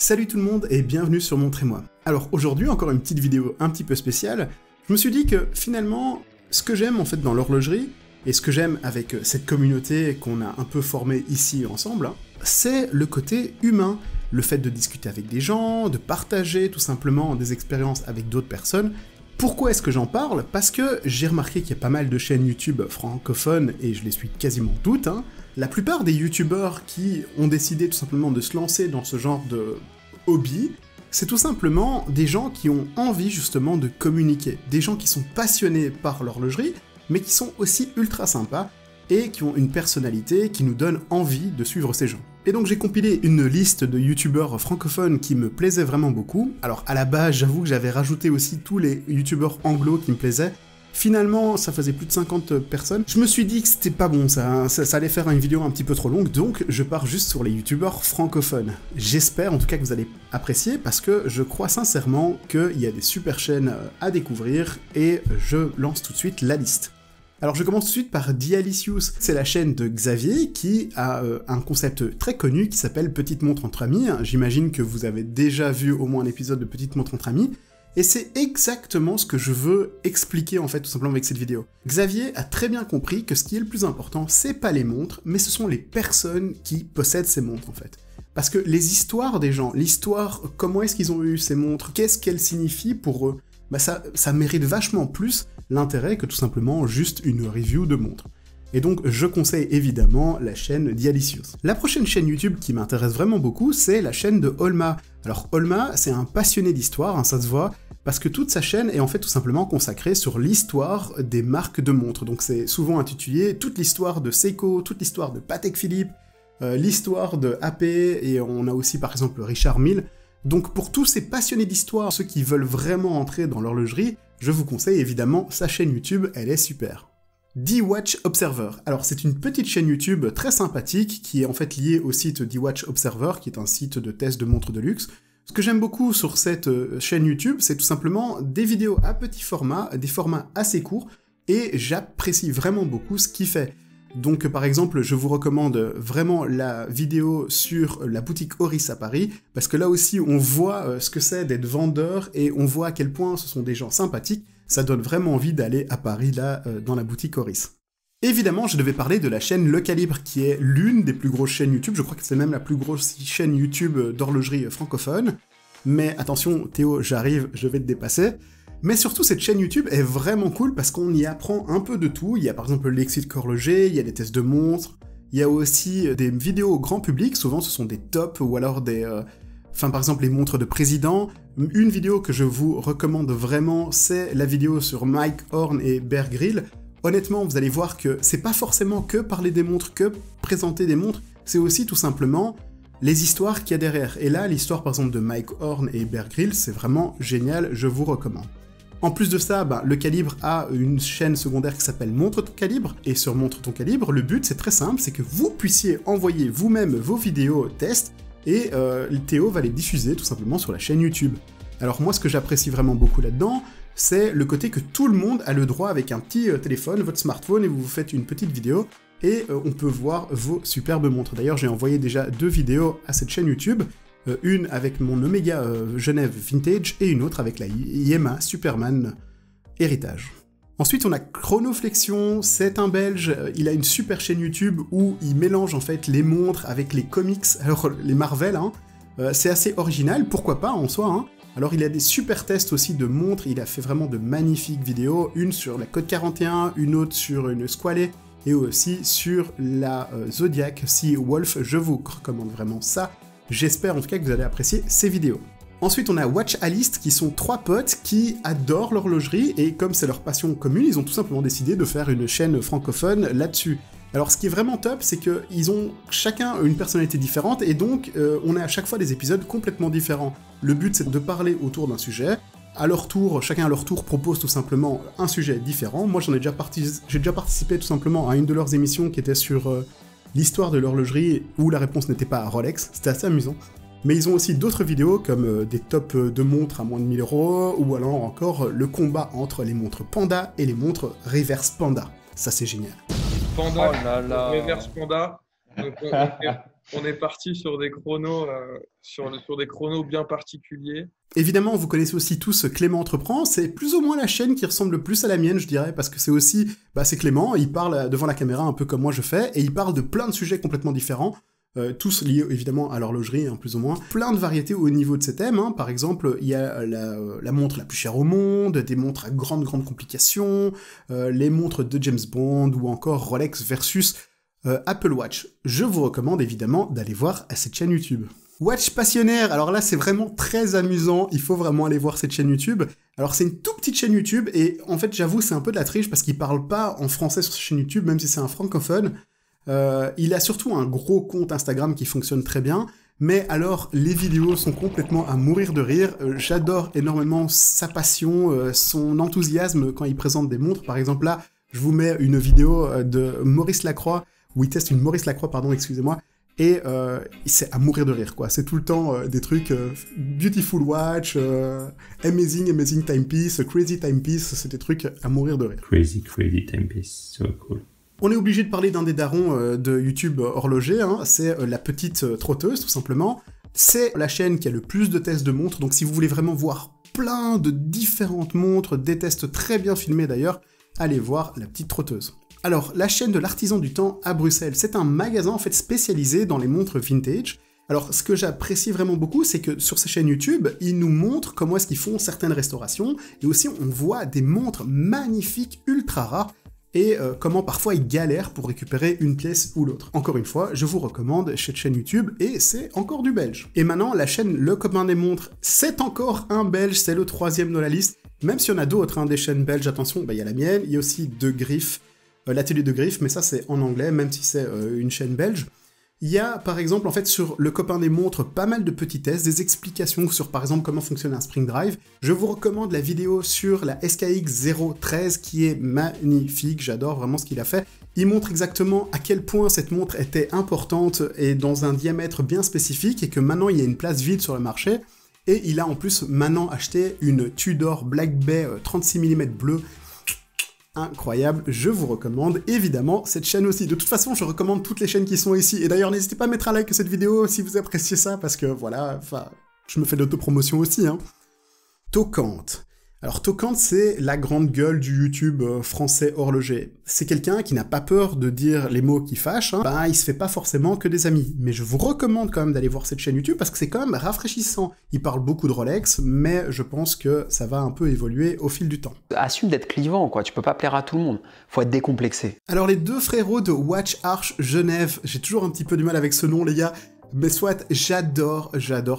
Salut tout le monde et bienvenue sur Montrez-moi. Alors aujourd'hui, encore une petite vidéo un petit peu spéciale. Je me suis dit que finalement, ce que j'aime en fait dans l'horlogerie, et ce que j'aime avec cette communauté qu'on a un peu formée ici ensemble, c'est le côté humain. Le fait de discuter avec des gens, de partager tout simplement des expériences avec d'autres personnes. Pourquoi est-ce que j'en parle? Parce que j'ai remarqué qu'il y a pas mal de chaînes YouTube francophones, et je les suis quasiment toutes, La plupart des youtubeurs qui ont décidé tout simplement de se lancer dans ce genre de hobby, c'est tout simplement des gens qui ont envie justement de communiquer, des gens qui sont passionnés par l'horlogerie, mais qui sont aussi ultra sympas, et qui ont une personnalité qui nous donne envie de suivre ces gens. Et donc j'ai compilé une liste de youtubeurs francophones qui me plaisaient vraiment beaucoup. Alors à la base, j'avoue que j'avais rajouté aussi tous les youtubeurs anglo qui me plaisaient. Finalement, ça faisait plus de 50 personnes. Je me suis dit que c'était pas bon, ça allait faire une vidéo un petit peu trop longue, donc je pars juste sur les youtubeurs francophones. J'espère en tout cas que vous allez apprécier, parce que je crois sincèrement qu'il y a des super chaînes à découvrir, et je lance tout de suite la liste. Alors je commence tout de suite par Dialicious, c'est la chaîne de Xavier qui a un concept très connu qui s'appelle Petite montre entre amis. J'imagine que vous avez déjà vu au moins un épisode de Petite montre entre amis, et c'est exactement ce que je veux expliquer en fait tout simplement avec cette vidéo. Xavier a très bien compris que ce qui est le plus important, c'est pas les montres, mais ce sont les personnes qui possèdent ces montres en fait. Parce que les histoires des gens, l'histoire, comment est-ce qu'ils ont eu ces montres, qu'est-ce qu'elles signifient pour eux, ça mérite vachement plus l'intérêt que tout simplement juste une review de montre. Et donc je conseille évidemment la chaîne Dialicious. La prochaine chaîne YouTube qui m'intéresse vraiment beaucoup, c'est la chaîne de Olma. Alors Olma, c'est un passionné d'histoire, ça se voit, parce que toute sa chaîne est en fait tout simplement consacrée sur l'histoire des marques de montres. Donc c'est souvent intitulé toute l'histoire de Seiko, toute l'histoire de Patek Philippe, l'histoire de AP, et on a aussi par exemple Richard Mille. Donc pour tous ces passionnés d'histoire, ceux qui veulent vraiment entrer dans l'horlogerie, je vous conseille évidemment sa chaîne YouTube, elle est super. D-Watch Observer. Alors c'est une petite chaîne YouTube très sympathique qui est en fait liée au site D-Watch Observer, qui est un site de test de montres de luxe. Ce que j'aime beaucoup sur cette chaîne YouTube, c'est tout simplement des vidéos à petit format, des formats assez courts, et j'apprécie vraiment beaucoup ce qu'il fait. Donc par exemple, je vous recommande vraiment la vidéo sur la boutique Oris à Paris, parce que là aussi on voit ce que c'est d'être vendeur, et on voit à quel point ce sont des gens sympathiques, ça donne vraiment envie d'aller à Paris là, dans la boutique Oris. Évidemment, je devais parler de la chaîne Le Calibre, qui est l'une des plus grosses chaînes YouTube, je crois que c'est même la plus grosse chaîne YouTube d'horlogerie francophone, mais attention Théo, j'arrive, je vais te dépasser. Mais surtout, cette chaîne YouTube est vraiment cool parce qu'on y apprend un peu de tout. Il y a par exemple le lexique horloger, il y a des tests de montres, il y a aussi des vidéos au grand public, souvent ce sont des tops ou alors des... par exemple les montres de président. Une vidéo que je vous recommande vraiment, c'est la vidéo sur Mike Horn et Bear Grylls. Honnêtement, vous allez voir que c'est pas forcément que parler des montres, que présenter des montres, c'est aussi tout simplement les histoires qu'il y a derrière. Et là, l'histoire par exemple de Mike Horn et Bear Grylls, c'est vraiment génial, je vous recommande. En plus de ça, Le Calibre a une chaîne secondaire qui s'appelle Montre ton calibre, et sur Montre ton calibre, le but c'est très simple, c'est que vous puissiez envoyer vous-même vos vidéos tests, et Théo va les diffuser tout simplement sur la chaîne YouTube. Alors moi, ce que j'apprécie vraiment beaucoup là-dedans, c'est le côté que tout le monde a le droit avec un petit téléphone, votre smartphone, et vous faites une petite vidéo, et on peut voir vos superbes montres. D'ailleurs, j'ai envoyé déjà 2 vidéos à cette chaîne YouTube, une avec mon Omega Genève Vintage, et une autre avec la Yema Superman Héritage. Ensuite, on a Chronoflexion, c'est un Belge, il a une super chaîne YouTube où il mélange en fait les montres avec les comics, alors les Marvel, c'est assez original, pourquoi pas en soi, Alors il a des super tests aussi de montres, il a fait vraiment de magnifiques vidéos, une sur la Code 41, une autre sur une Squale, et aussi sur la Zodiac Sea Wolf, je vous recommande vraiment ça. J'espère en tout cas que vous allez apprécier ces vidéos. Ensuite, on a Watch Alist, qui sont 3 potes qui adorent l'horlogerie, et comme c'est leur passion commune, ils ont tout simplement décidé de faire une chaîne francophone là-dessus. Alors ce qui est vraiment top, c'est qu'ils ont chacun une personnalité différente, et donc on a à chaque fois des épisodes complètement différents. Le but c'est de parler autour d'un sujet, à leur tour, chacun à leur tour propose tout simplement un sujet différent. Moi j'ai déjà participé tout simplement à une de leurs émissions qui était sur l'histoire de l'horlogerie, où la réponse n'était pas Rolex, c'était assez amusant. Mais ils ont aussi d'autres vidéos, comme des tops de montres à moins de 1000 €, ou alors encore le combat entre les montres Panda et les montres Reverse Panda. Ça c'est génial. Panda, Oh là là. Reverse Panda, donc on est parti sur des chronos, sur des chronos bien particuliers. Évidemment, vous connaissez aussi tous Clément Entreprend, c'est plus ou moins la chaîne qui ressemble le plus à la mienne, je dirais, parce que c'est aussi, c'est Clément, il parle devant la caméra un peu comme moi je fais, et il parle de plein de sujets complètement différents, tous liés évidemment à l'horlogerie, plus ou moins. Plein de variétés au niveau de ces thèmes, par exemple, il y a la montre la plus chère au monde, des montres à grandes complications, les montres de James Bond, ou encore Rolex versus Apple Watch. Je vous recommande évidemment d'aller voir cette chaîne YouTube. Watch Passionnaire, alors là c'est vraiment très amusant, il faut vraiment aller voir cette chaîne YouTube. Alors c'est une toute petite chaîne YouTube, et en fait j'avoue c'est un peu de la triche parce qu'il parle pas en français sur cette chaîne YouTube, même si c'est un francophone. Il a surtout un gros compte Instagram qui fonctionne très bien, mais alors les vidéos sont complètement à mourir de rire. J'adore énormément sa passion, son enthousiasme quand il présente des montres. Par exemple là, je vous mets une vidéo de Maurice Lacroix, où il teste une Maurice Lacroix, excusez-moi, et c'est à mourir de rire, quoi. C'est tout le temps des trucs Beautiful Watch, Amazing Timepiece, Crazy Timepiece, c'est des trucs à mourir de rire. Crazy Timepiece, so cool. On est obligé de parler d'un des darons de YouTube horloger, c'est la petite trotteuse, tout simplement. C'est la chaîne qui a le plus de tests de montres, donc si vous voulez vraiment voir plein de différentes montres, des tests très bien filmés d'ailleurs, allez voir la petite trotteuse. Alors, la chaîne de l'Artisan du Temps à Bruxelles, c'est un magasin en fait spécialisé dans les montres vintage. Alors, ce que j'apprécie vraiment beaucoup, c'est que sur ces chaînes YouTube, ils nous montrent comment est-ce qu'ils font certaines restaurations, et aussi on voit des montres magnifiques, ultra rares, et comment parfois ils galèrent pour récupérer une pièce ou l'autre. Encore une fois, je vous recommande cette chaîne YouTube, et c'est encore du belge. Et maintenant, la chaîne Le Copain des Montres, c'est encore un belge, c'est le 3e dans la liste, même s'il y en a d'autres, des chaînes belges, attention, il y a la mienne, il y a aussi De Griff, l'atelier de Griff, mais ça c'est en anglais, même si c'est une chaîne belge. Il y a par exemple en fait sur Le Copain des Montres pas mal de petits tests, des explications sur par exemple comment fonctionne un spring drive. Je vous recommande la vidéo sur la SKX 013 qui est magnifique, j'adore vraiment ce qu'il a fait. Il montre exactement à quel point cette montre était importante et dans un diamètre bien spécifique, et que maintenant il y a une place vide sur le marché. Et il a en plus maintenant acheté une Tudor Black Bay 36 mm bleu. Incroyable, je vous recommande évidemment cette chaîne aussi. De toute façon, je recommande toutes les chaînes qui sont ici. Et d'ailleurs, n'hésitez pas à mettre un like à cette vidéo si vous appréciez ça, parce que voilà, je me fais de l'autopromotion aussi. Tocante. Alors Tocante, c'est la grande gueule du YouTube français horloger. C'est quelqu'un qui n'a pas peur de dire les mots qui fâchent, il se fait pas forcément que des amis. Mais je vous recommande quand même d'aller voir cette chaîne YouTube parce que c'est quand même rafraîchissant. Il parle beaucoup de Rolex, mais je pense que ça va un peu évoluer au fil du temps. Assume d'être clivant, quoi. Tu peux pas plaire à tout le monde. Faut être décomplexé. Alors les deux frérots de Watch Arch Genève, j'ai toujours un petit peu du mal avec ce nom, les gars. Mais soit, j'adore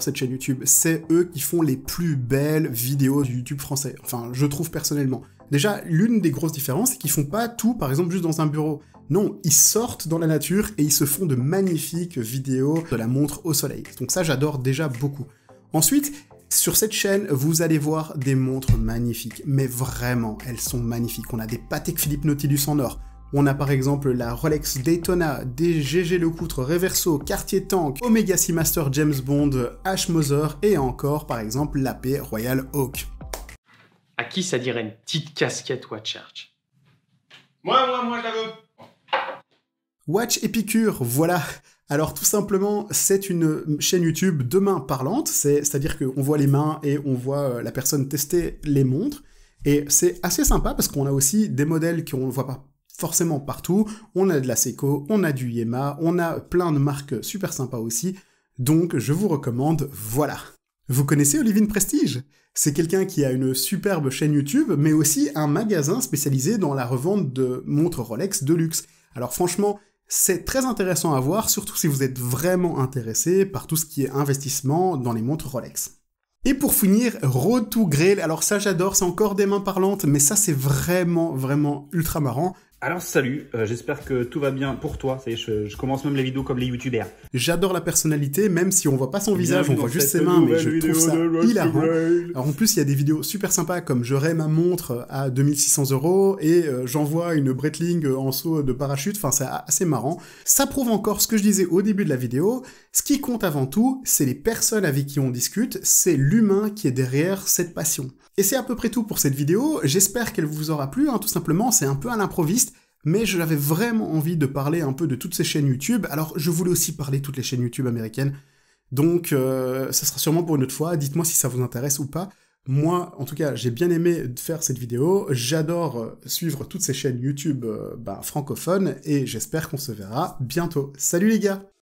cette chaîne YouTube. C'est eux qui font les plus belles vidéos du YouTube français. Enfin, je trouve personnellement. Déjà, l'une des grosses différences, c'est qu'ils font pas tout, par exemple, juste dans un bureau. Non, ils sortent dans la nature et ils se font de magnifiques vidéos de la montre au soleil. Donc ça, j'adore déjà beaucoup. Ensuite, sur cette chaîne, vous allez voir des montres magnifiques. Mais vraiment, elles sont magnifiques. On a des Patek Philippe Nautilus en or. On a par exemple la Rolex Daytona, des GG Lecoutre Reverso, Cartier Tank, Omega Seamaster James Bond, H. Moser et encore par exemple l'AP Royal Oak. À qui ça dirait une petite casquette Watch Arch? Moi, je la veux. Watch Épicure, voilà. Alors tout simplement, c'est une chaîne YouTube de mains parlantes, c'est-à-dire qu'on voit les mains et on voit la personne tester les montres. Et c'est assez sympa parce qu'on a aussi des modèles qu'on ne voit pas forcément partout. On a de la Seiko, on a du Yema, on a plein de marques super sympas aussi. Donc je vous recommande, voilà. Vous connaissez Olivine Prestige? C'est quelqu'un qui a une superbe chaîne YouTube, mais aussi un magasin spécialisé dans la revente de montres Rolex de luxe. Alors franchement, c'est très intéressant à voir, surtout si vous êtes vraiment intéressé par tout ce qui est investissement dans les montres Rolex. Et pour finir, Road to Grail. Alors ça j'adore, c'est encore des mains parlantes, mais ça c'est vraiment ultra marrant. Alors salut, j'espère que tout va bien pour toi. Ça y est, je commence même les vidéos comme les youtubeurs. J'adore la personnalité, même si on voit pas son visage, on voit juste ses mains, mais je trouve ça hilarant. Alors en plus, il y a des vidéos super sympas comme je raie ma montre à 2600 € et j'envoie une Breitling en saut de parachute, enfin c'est assez marrant. Ça prouve encore ce que je disais au début de la vidéo, ce qui compte avant tout, c'est les personnes avec qui on discute, c'est l'humain qui est derrière cette passion. Et c'est à peu près tout pour cette vidéo, j'espère qu'elle vous aura plu, tout simplement, c'est un peu à l'improviste. mais j'avais vraiment envie de parler un peu de toutes ces chaînes YouTube, alors je voulais aussi parler de toutes les chaînes YouTube américaines, donc ça sera sûrement pour une autre fois, dites-moi si ça vous intéresse ou pas. Moi, en tout cas, j'ai bien aimé faire cette vidéo, j'adore suivre toutes ces chaînes YouTube francophones, et j'espère qu'on se verra bientôt. Salut les gars!